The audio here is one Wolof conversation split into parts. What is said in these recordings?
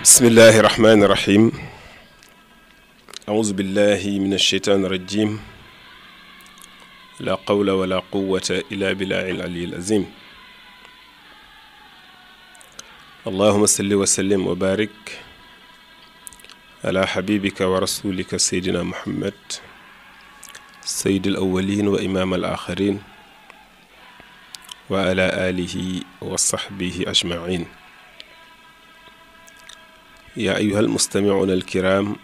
بسم الله الرحمن الرحيم أعوذ بالله من الشيطان الرجيم لا قول ولا قوة إلا بالله العلي العظيم اللهم صل وسلم وبارك على حبيبك ورسولك سيدنا محمد سيد الأولين وإمام الآخرين وعلى آله وصحبه أجمعين يا أيها المستمعون الكرام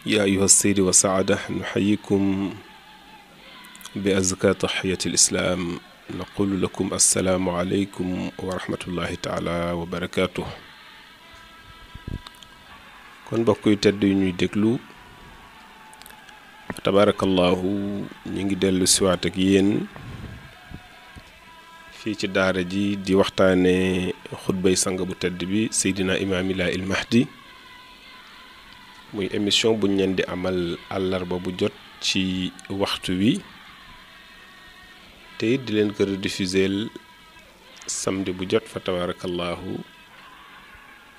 يا أيها السيد وسعادة نحييكم بأزكى تحية الإسلام نقول لكم السلام عليكم ورحمة الله تعالى وبركاته kon mbokk yu tedd yu ñuy déglu tabarakallahu ñu ngi dellu siwaat ak yéen fii ci daara ji di waxtaane xutbay sang bu tedd bi Seydina Imaam Ilaahil Mahdi muy émission buñ leen di amal àllarba bu jot ci waxtu wi te it di leen ko rediffuser samedi bu jot fa tabarakallahu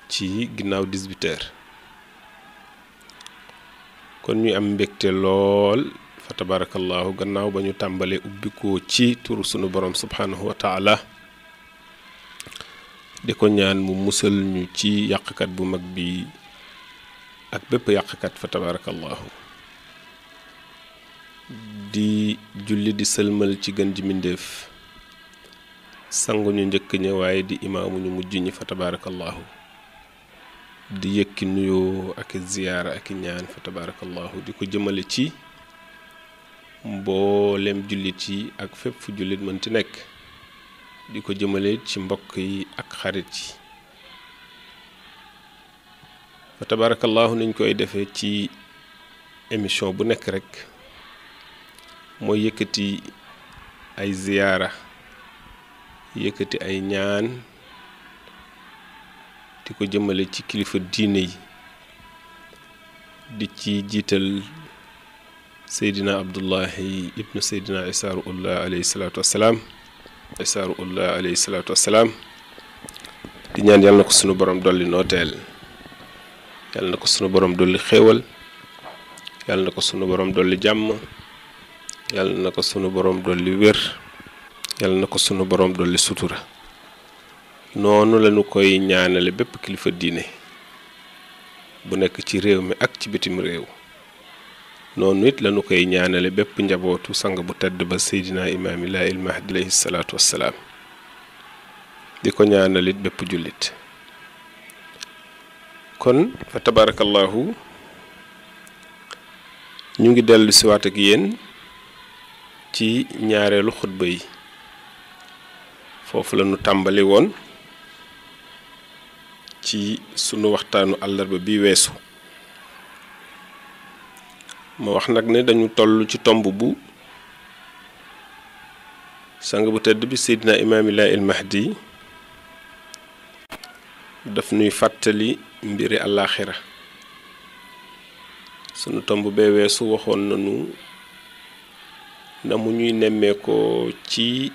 ci ginnaaw 18h kon ñu am mbégte lool fa tabarakallahu gannaaw ba ñu tàmbalee ubbikoo ci turu sunu borom subhanahu wa taala di ko ñaan mu musal ñu ci yàqkat bu mag bi ak bépp yàqkat fa tabarakallahu di julli di sëlmal ci gën ji mbindéef sangu ñu njëkk ña waaye di imaamu ñu mujj ñi fa tabarakallahu di yëkki nuyoo ak ziyaara ak ñaan fa tabarakallahu di ko jëmale ci mboolem jullit yi ak fépp fu jullit mënti nekk di ko jëmale ci mbokk yi ak xarit yi fa tabarakallahu niñ koy defee ci émission bu nekk rek mooy yëkkati ay ziyaara yëkkati ay ñaan di ko jëmale ci kilifa diine yi di ci jiital Seydina Abdullahi ibnu Seydina Isaa Ruhullah alayhi salaatu wassalaam Isaa Ruhullah alayhi salaatu wassalaam di ñaan yàlla na ko sunu borom dolli nooteel yàlla na ko sunu borom dolli xéewal yàlla na ko sunu borom dolli jàmm yàlla na ko sunu borom dolli wér yàlla na ko sunu borom dolli sutura noonu lañu koy ñaanale bépp kilifa diine bu nekk ci réew mi ak ci bitim réew noonu it lañu koy ñaanale bépp njabootu sang bu tedd ba Seydina Imaam Ilaahil Mahdi alayhi salaatu wassalaam di ko ñaanalit bépp jullit kon fa tabarakallahu ñu ngi dellu siwaat ak yéen ci ñaareelu xutba yi foofu lañu tàmbali woon ci sunu waxtaanu àllarba bi weesu ma wax nag ne dañu toll ci tomb bu sang bu tedd bi Seydina Imaam Ilaahil Mahdi daf nuy fàttali mbiri àllaaxira sunu tomb bee weesu waxoon nañu na mu ñuy nemmeekoo ci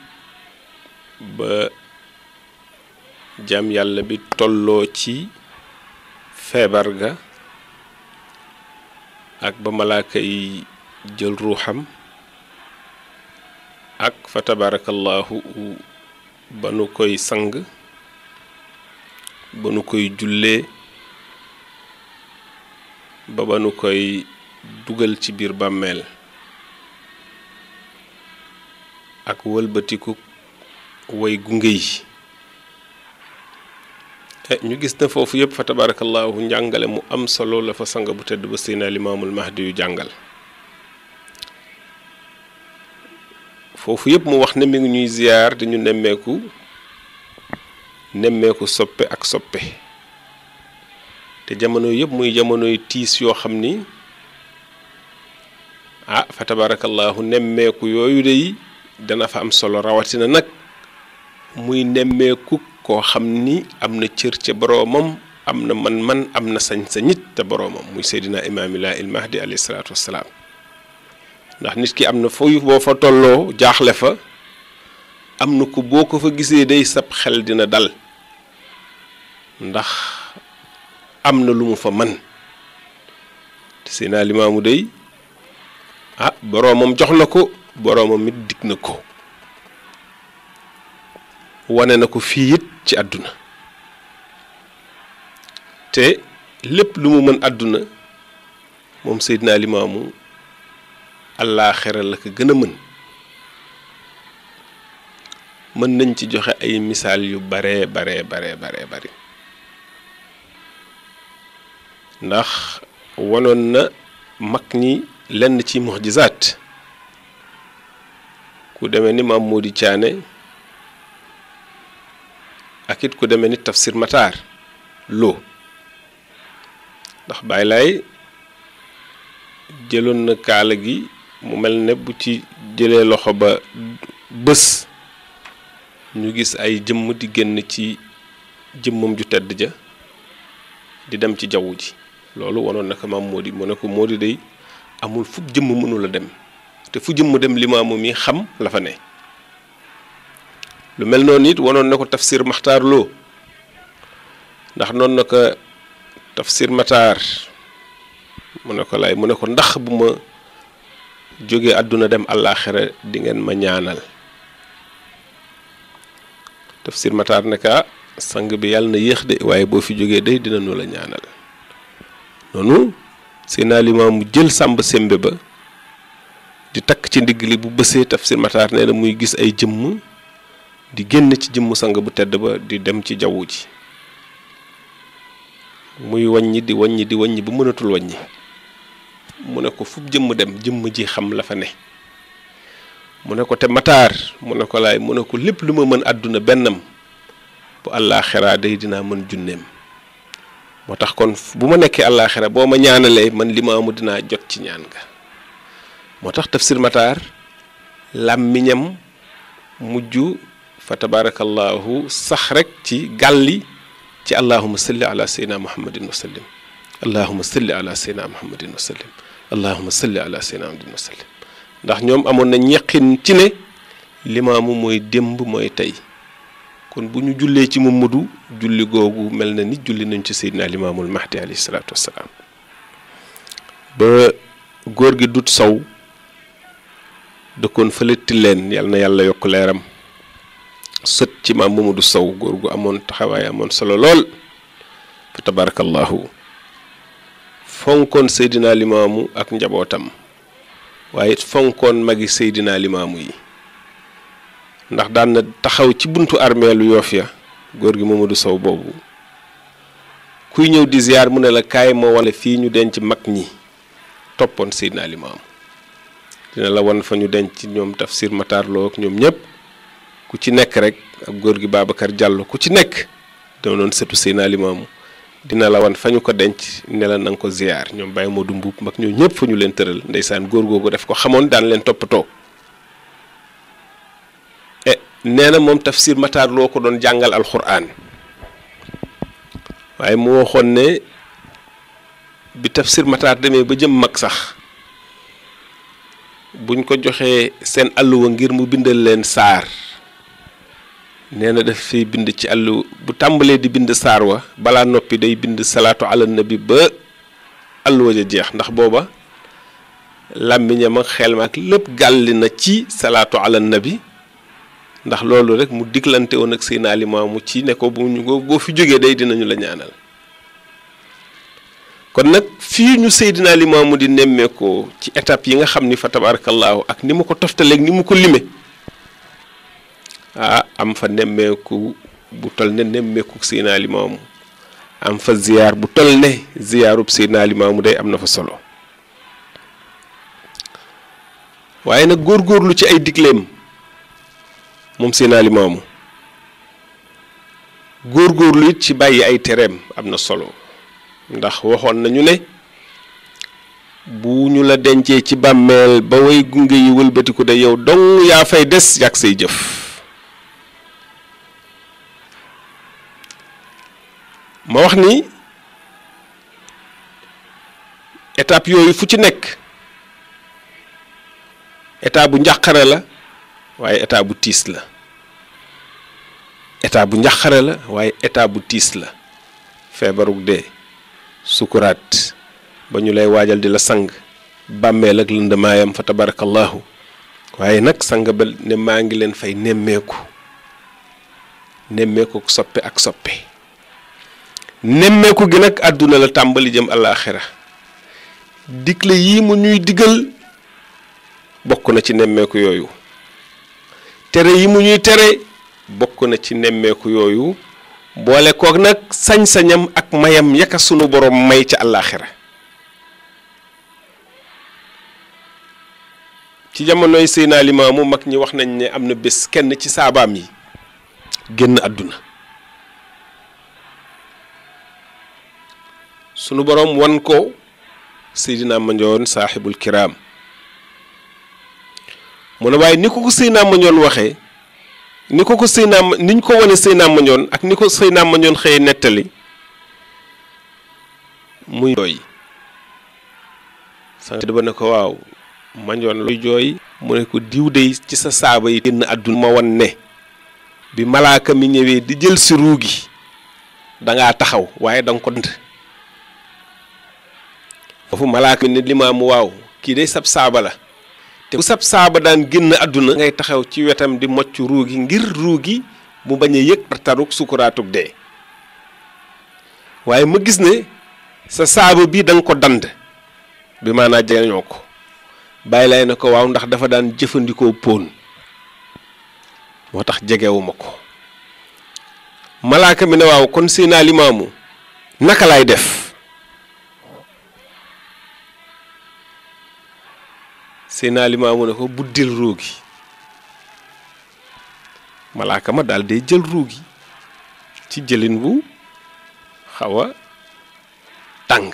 ba jaam yàlla bi tolloo ci feebar ga ak ba malaaka yi jël ruuxam ak fa tabarakallahu ba nu koy sang ba nu koy jullee ba nu koy dugal ci biir bàmmeel ak wëlbatiku way gunge yi ñu gis na foofu yëpp fa tabarakallahu njàngale mu am solo la fa sang bu tedd ba Seydina Limaamul Mahdi yu jàngal foofu yëpp mu wax ne mi ngi ñuy ziyaar di ñu nemmeeku soppe ak soppe te jamono yëpp muy jamonoy tiis yoo xam ni fa tabarakallahu nemmeeku yooyu de dana fa am solo rawatina nag muy nemmeeku koo xam ni am na cër ca boroomam am na man am na sañ-sañit te boroomam muy Seydina Imaam Ilaahil Mahdi alayhi salaatu wassalaam ndax nit ki am na fooy boo fa tolloo jaaxle fa am na ko boo ko fa gisee day sab xel dina dal ndax am na lu mu fa man te Seydina Limaamu day boroomam jox na ko boroomam it dig na ko wane na ko fii it ci àdduna te lépp lu mu mën àdduna moom Seydina Limaamu àllaaxira la ko gën a mën nañ ci joxe ay misaal yu bare ndax wanoon na mag ñi lenn ci muxjizaat ku demee ni Maam Mody Thiané ak it ku demee ni Tafsir Matar Lo ndax Baay Laay jëloon na kaala gi mu mel ne bu ci jëlee loxo ba bés ñu gis ay jëmm di génn ci jëmmam ju tedd ja di dem ci jaww ji loolu wanoon na ko Maam Mody mu ne ko Mody day amul fu jëmm mënula dem te fu jëmm dem Limaamu mi xam la fa ne lu mel noonu it wanoon na ko Tafsir Maxtaar Lo ndax noonu na ko Tafsir Matar mu ne ko lay mu ne ko ndax bu ma jógee àdduna dem àllaaxira di ngeen ma ñaanal Tafsir Matar ne ka sang bi yàlla na yéex de waaye boo fi jógee day dina nu la ñaanal noonu Seydina Limaamu jël sàmb sembe ba di takk ci ndigg li bu bësee Tafsir Matar nee na muy gis ay jëmm di génn ci jëmmu sang bu tedd ba di dem ci jaww ji muy wàññi di wàññi bu mënatul wàññi mu ne ko fu jëmm dem jëmm ji xam la fa ne mu ne ko te Matar mu ne ko laay mu ne ko lépp lu ma mën àdduna bennam bu àllaaxira day dinaa mën junneem moo tax kon bu ma nekkee àllaaxira boo ma ñaanalee man Limaamu dinaa jot ci ñaan ga moo tax Tafsir Matar làmmiñam mujj fa tabarakallahu sax rek ci gàlli ci allahumma salli ala sayyidina muhammadin wa sallim allahumma salli ala sayyidina muhammadin wa sallim allahumma salli ala sayyidina muhammadin wa sallim ndax ñoom amoon na ñeqin ci ne Limaamu mooy démb mooy tey kon bu ñu jullee ci Mamadu julli googu mel na ni julli nañ ci Seydina Limaamul Mahdi alayhi salaatu wassalaam ba góor gi Dut Sow dëkkoon fële Tilleen yal na yàlla yokk leeram sët ci maam Mamadu Sow góor gu amoon taxawaay amoon solo lool fa tabarakallahu fonkoon Seydina Limaamu ak njabootam waaye fonkoon magi Seydina Limaamu yi ndax daan na taxaw ci buntu armeelu Yoof ya góor gi Mamadu Sow boobu kuy ñëw di ziyaar mu ne la kaay moo wane fii ñu denc mag ñi toppoon Seydina Limaamu dina la wan fa ñu denc ñoom Tafsir Matar Lo ak ñoom ñëpp ku ci nekk rek ak góor gi Babacar Diallo ku ci nekk doonoon sëtu Seydina Limaamu dina la wan fa ñu ko denc ne la nanga ko ziyaar ñoom Baye Modou Mbuub mag ñoo ñëpp fa ñu leen tëral ndeysaan góor googu def ko xamoon daan leen toppatoo nee na moom Tafsir Matar Lo ko doon jàngal alxuraan waaye mu waxoon ne bi Tafsir Matar demee ba jëm mag sax buñ ko joxee seen àlluwa ngir mu bindal leen saar nee na daf fiy bind ci àllu bu tàmbalee di bind saar wa balaa noppi day bind salaatu ala nabi ba àlluwa ja jeex ndax booba làmmiñam ak xel ma ak lépp gàlli na ci salaatu ala nabi ndax loolu rek mu diglante woon ak Seydina Limaamu ci ne ko boo fi jógee day dinañu la ñaanal kon nag fii ñu Seydina Limaamu di nemmeekoo ci étape yi nga xam ni fa tabarakallahu ak ni mu ko toftaleeg ni mu ko lime am fa nemmeeku bu tol ne nemmeeku Seydina Limaamu am fa ziyaar bu tol ne ziyaarub Seydina Limaamu day am na fa solo waaye nag góorgóorlu ci ay digleem moom Seydina Limaamu góorgóorlu it ci bàyyi ay tereem am na solo ndax waxoon nañu ne bu ñu la dencee ci bàmmeel ba way gunge yi wëlbatiku de yow dong yaa fay des yàgg say jëf ma wax ni étape yooyu fu ci nekk état bu njàqare la waaye état bu tiis la état bu njàqare la waaye état bu tiis la feebarug dee sukuraat ba ñu lay waajal di la sang bàmmeel ak lëndamaayam fa tabarakallahu waaye nag sang ba ne maa ngi leen fay nemmeeku soppe ak soppe nemmeeku gi nag àdduna la tàmbali jëm àllaaxira digle yii mu ñuy digal bokk na ci nemmeeku yooyu tere yi mu ñuy tere bokk na ci nemmeeku yooyu boole koog nag sañ-sañam ak mayam yaka sunu borom may ca àllaaxira ci jamonoy Seydina Limaamu mag ñi wax nañ ne am na bés kenn ci saabaam yi génn àdduna sunu borom wan ko Seydina Mandione saaxibul kiraam mu ne waaye ni ko Seydina Mandione waxee niñ ko wane Seydina Mandione ak ni ko Seydina Mandione xëye nettali muy jooy sant ba ne ko waaw Mandione luy jooy mu ne ko diw dey ci sa saaba yi génn àdduna ma wan ne bi malaaka mi ñëwee di jël si ruu gi dangaa taxaw waaye danga ko dënd foofu malaaka mi ne Limaamu waaw kii day sab saaba la te bu sab saaba daan génn àdduna ngay taxaw ci wetam di mocc ruu gi ngir ruu gi mu bañ a yëg tartaruk sukuraatug dee waaye ma gis ne sa saaba bi da nga ko dand bi maanaa jegeñoo ko bàyyi lay na ko waaw ndax dafa daan jëfandikoo póon moo tax jegewuma ko malaaka mi ne waaw kon Seydina Limaamu naka laay def Seydina Limaamu ne ko buddil ruu gi malaaka ma daal day jël ruu gi ci jëlin bu xaw a tàng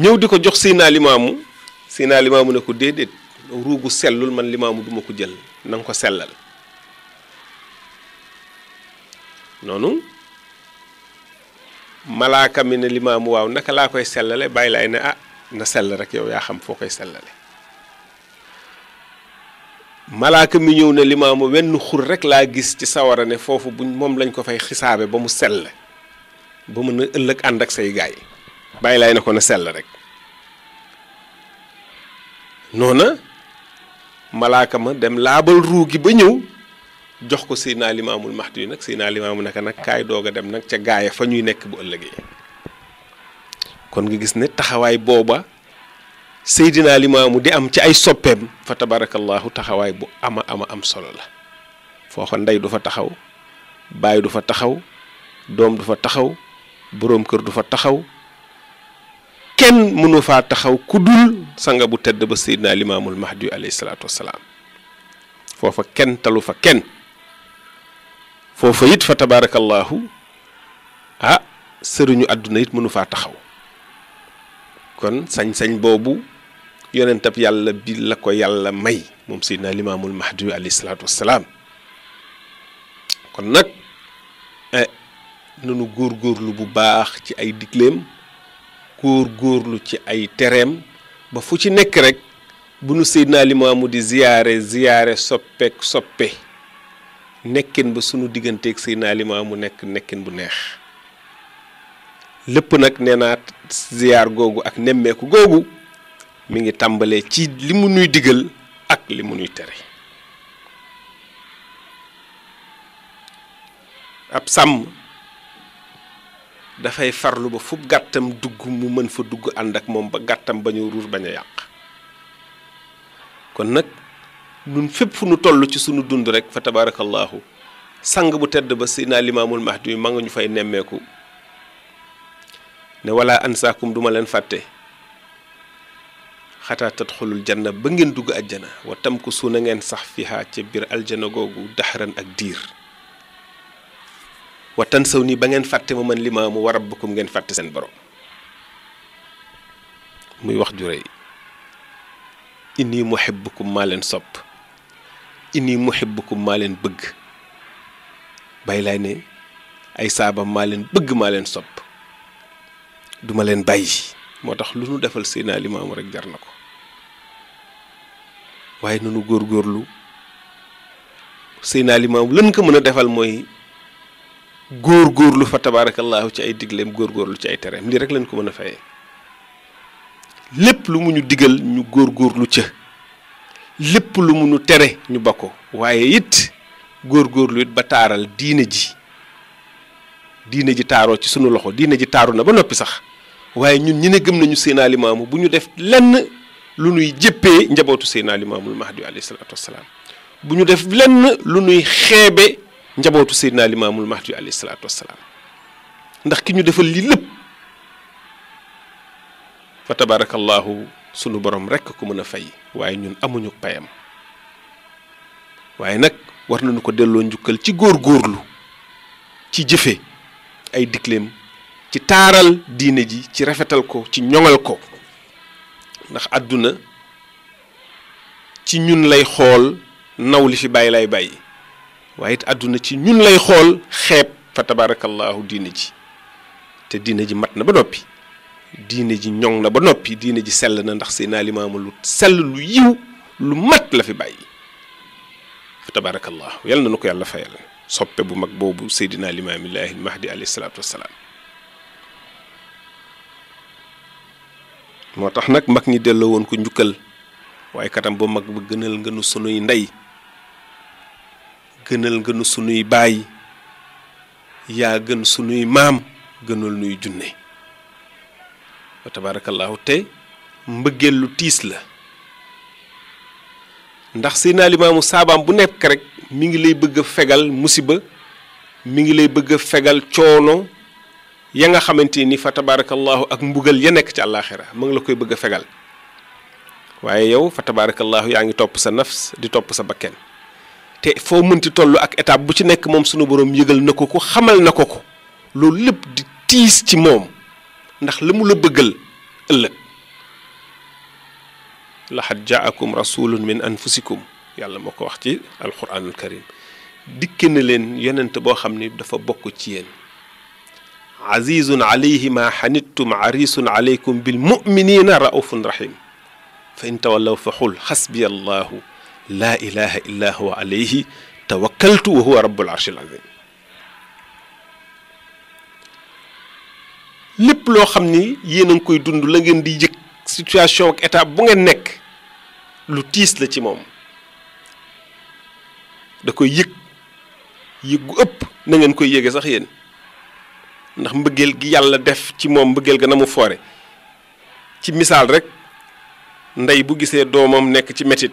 ñëw di ko jox Seydina Limaamu ne ko déedéet ruugu sellul man Limaamu duma ko jël na nga ko sellal noonu malaaka mi ne Limaamu waaw naka laa koy sellale bàyyi laay ne na sell rek yow yaa xam foo koy sellale malaaka mi ñëw ne Limaamu wenn xur rek laa gis ci sawara ne foofu moom lañ ko fay xisaabe ba mu sell ba mën a ëllëg ànd ak say gaay bàyyi laay ne ko na sell rek noona malaaka ma dem laabal ruu gi ba ñëw jox ko Seydina Limaamul Mahdi yi nag Seydina Limaamu naka nag kaay doog a dem nag ca gaaya fa ñuy nekk bu ëllëgee kon nga gis ne taxawaay booba Seydina Limaamu di am ci ay soppeem fa tabarakallahu taxawaay bu ama am solo la foofa ndey du fa taxaw baay du fa taxaw doom du fa taxaw boroom kër du fa taxaw kenn mënu faa taxaw ku dul sanga bu tedd ba Seydina Limaamul Mahdi alayhi salaatu wassalaam foofa kenn talu fa kenn foofa it fa tabarakallahu sëriñu àdduna it mënu faa taxaw kon sañ-sañ boobu yonentab yàlla bi la ko yàlla may moom Seydina Limaamul Mahdi alayhi salaatu wassalaam kon nag nanu góorgóorlu bu baax ci ay digleem góorgóorlu ci ay tereem ba fu ci nekk rek bu nu Seydina Limaamu di ziyaare soppeek soppe nekkin ba sunu digganteeg Seydina Limaamu nekkin bu neex lépp nag nee naa ziyaar googu ak nemmeeku googu mi ngi tàmbalee ci li mu nuy digal ak li mu nuy tere ab sàmm dafay farlu ba fu gàttam dugg mu mën fa dugg ànd ak moom ba gàttam bañu ruur bañ a yàq kon nag nun fépp fu nu toll ci sunu dund rek fa tabarakallahu sang bu tedd ba Seydina Limaamul Mahdi ma nga ñu fay nemmeeku ne wala ansaakum duma leen fàtte xataa tadxulul janna ba ngeen dugg àjjana wa tam ko suuna ngeen sax fiha ca biir aljana googu daxaran ak diir wa tan saw nii ba ngeen fàtte ma man Limaamu wa rabbakum ngeen fàtte seen borom muy wax ju rëy inni muhibbukum maa leen sopp inni muhibbukum maa leen bëgg bàyyi laay ne ay saabam maa leen bëgg maa leen sopp duma leen bàyyi moo tax lu nu defal Seydina Limaamu rek jar na ko waaye nanu góorgóorlu Seydina Limaamu lan ko mën a defal mooy góorgóorlu fa tabaarakallaahu ci ay digleem góorgóorlu ci ay tereem lii rek lañ ko mën a fayee lépp lu mu ñu digal ñu góorgóorlu ca lépp lu mu ñu tere ñu ba ko waaye it góorgóorlu it ba taaral diine ji taaroo ci sunu loxo diine ji taaru na ba noppi sax waaye ñun ñi ne gëm nañu Seydina Limaamu bu ñu def lenn lu nuy jëppee njabootu Seydina Limaamul Mahdi alayhi salaatu wassalaam bu ñu def lenn lu nuy xeebe njabootu Seydina Limaamul Mahdi alayhi salaatu wassalaam ndax ki ñu defal lii lépp fa tabarakallahu sunu borom rekk ko mën a fay waaye ñun amuñu payam waaye nag war nañu ko delloo njukkal ci góorgóorlu ci jëfe ay dikleem ci taaral diine ji ci rafetal ko ci ñoŋal ko ndax àdduna ci ñun lay xool naw li fi bàyyi lay bàyyi waaye it àdduna ci ñun lay xool xeeb fa tabarakallahu diine ji te diine ji mat na ba noppi diine ji ñoŋ na ba noppi diine ji sell na ndax Seydina Limaamu lu sell lu yiw lu mat la fi bàyyi fa tabarakallahu yal na nu ko yàlla fayal soppe bu mag boobu Seydina Limaamillaahi Mahdi alayhi salaatu wassalaam moo tax nag mag ñi delloo woon ko njukkal waaye katam ba mag ba gënal nga nu sunuy ndey gënal nga nu sunuy baay yaa gën sunuy maam gënal nuy junne wa tabarakallahu te mbëggeel lu tiis la ndax Seydina Limaamu saabaam bu nekk rek mi ngi lay bëgg a fegal musiba mi ngi lay bëgg a fegal coono ya nga xamante ni fa tabarakallahu ak mbugal ya nekk ci àllaaxira mu ngi la koy bëgg a fegal waaye yow fa tabarakallahu yaa ngi topp sa nafs di topp sa bakken te foo mënti toll ak étape bu ci nekk moom sunu borom yëgal na ko ko xamal na ko ko loolu lépp di tiis ci moom ndax la mu la bëggal ëllëg laxad jaakum rasulun min anfusikum yàlla moo ko wax ci alquranul karim dikke na leen yonent boo xam ni dafa bokk ci yéen azizun alayhi ma xanittum arisun alaykum bil muminina raufun rahim fa in tawallaw fa xul xasbiya allahu laa ilaha illa huwa alayhi tawakkaltu wa huwa rabbul arshil azim lépp loo xam ni yéen a ngi koy dund la ngeen di yëg situation ak étape bu ngeen nekk lu tiis la ci moom da koy yëg gu ëpp na ngeen koy yëge sax yéen ndax mbëggeel gi yàlla def ci moom mbëggeel ga na mu foore ci misaal rek ndey bu gisee doomam nekk ci metit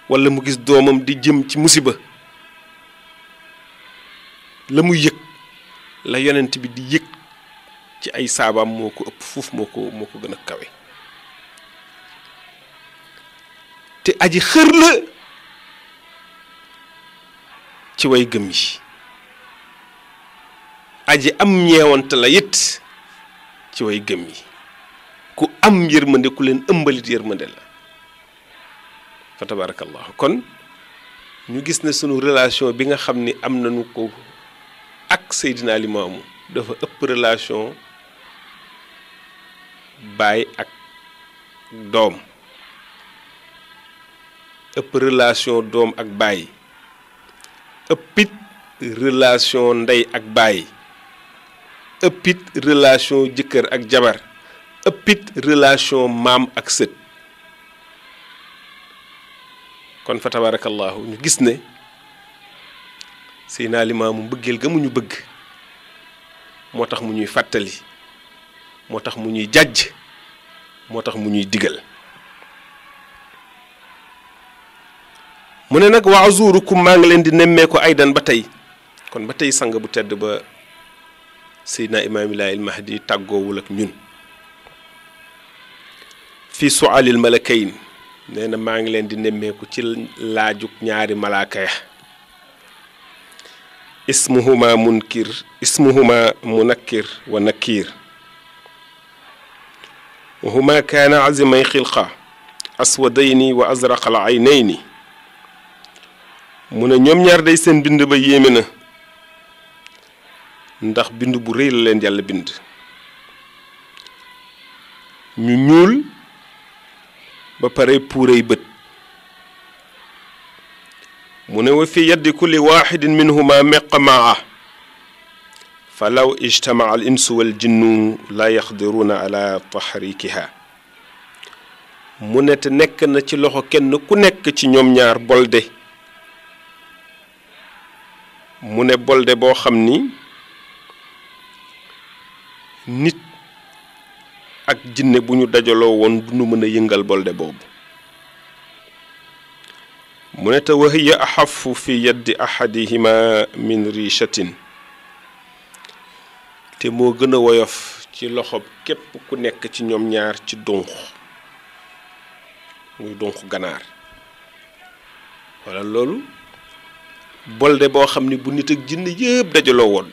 walla mu gis doomam di jëm ci musiba la muy yëg la yonent bi di yëg ci ay saabaam moo ko ëpp fuuf moo ko gën a kawe te aji xër la ci way gëm yi aji am ñeewante la it ci way gëm yi ku am yërmande ku leen ëmbalit yërmande la fa tabarakallahu kon ñu gis ne sunu relation bi nga xam ni am nañu ko ak Seydina Limaamu dafa ëpp relation baay ak doom ëpp relation doom ak baay ëppit relation ndey ak baay ëppit relation jëkkër ak jabar ëppit relation maam ak sët kon fa tabarakallahu ñu gis ne Seydina Limaamu mbëggeel ga mu ñu bëgg moo tax mu ñuy fàttali moo tax mu ñuy jàjj moo tax mu ñuy digal mu ne nag wa azurukum maa ngi leen di nemmee ko aydan ba tey kon ba tey sang bu tedd ba Seydina Imaamillaahi al-Mahdi tàggoowul ak ñun fi su'aalil malakayn nee na maa ngi leen di nemmeeku ci laajug ñaari malaaka ya ismuhuma munakkir wa nakiir wa huma kaana azimay xilqa aswadayni wa azraqal aynayni mu ne ñoom ñaar day seen bind ba yéeme na ndax bind bu rëy la leen yàlla bind ñu ñuul ba pare puurey bët mu ne wa fi yaddi kulli waxidin minhuma meqamaa fa law ijtamaa al insu wal jinnu la yaqdiruuna ala tahrikiha mu ne te nekk na ci loxo kenn ku nekk ci ñoom ñaar bolde mu ne bolde boo xam ni nit ak jinne bu ñu dajaloo woon du ñu mën a yëngal bolde boobu mu ne te wa hiya axafu fi yaddi ahadihima min richatin te moo gën a woyof ci loxob képp ku nekk ci ñoom ñaar ci dunq muy dunq ganaar wala loolu bolde boo xam ni bu nit ak jinne yëpp dajaloo woon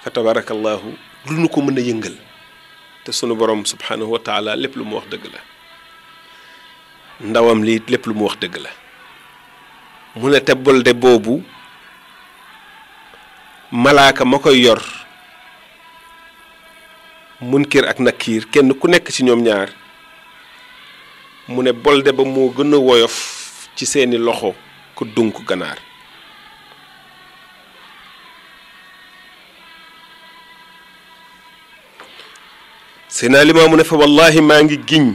fa tabarakallahu du ñu ko mën a yëngal te sunu borom subhanahu wa taala lépp lu mu wax dëgg la ndawam lii lépp lu mu wax dëgg la mu ne te bolde boobu malaaka ma koy yor munkir ak nakiir kenn ku nekk ci ñoom ñaar mu ne bolde ba moo gën a woyof ci seeni loxo ku dunk ganaar Seydina Limaamu ne fa wallahi maa ngi giñ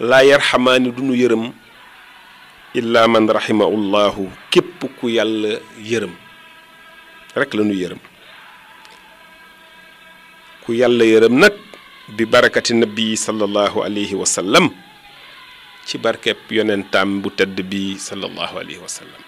laa yarxamaani du nu yërëm illa man rahimahullahu képp ku yàlla yërëm rek la nu yërëm ku yàlla yërëm nag bi barakati nabi sallallahu alayhi wa sallam ci barkeb yonentam bu tedd bi sallallahu alayhi wa sallam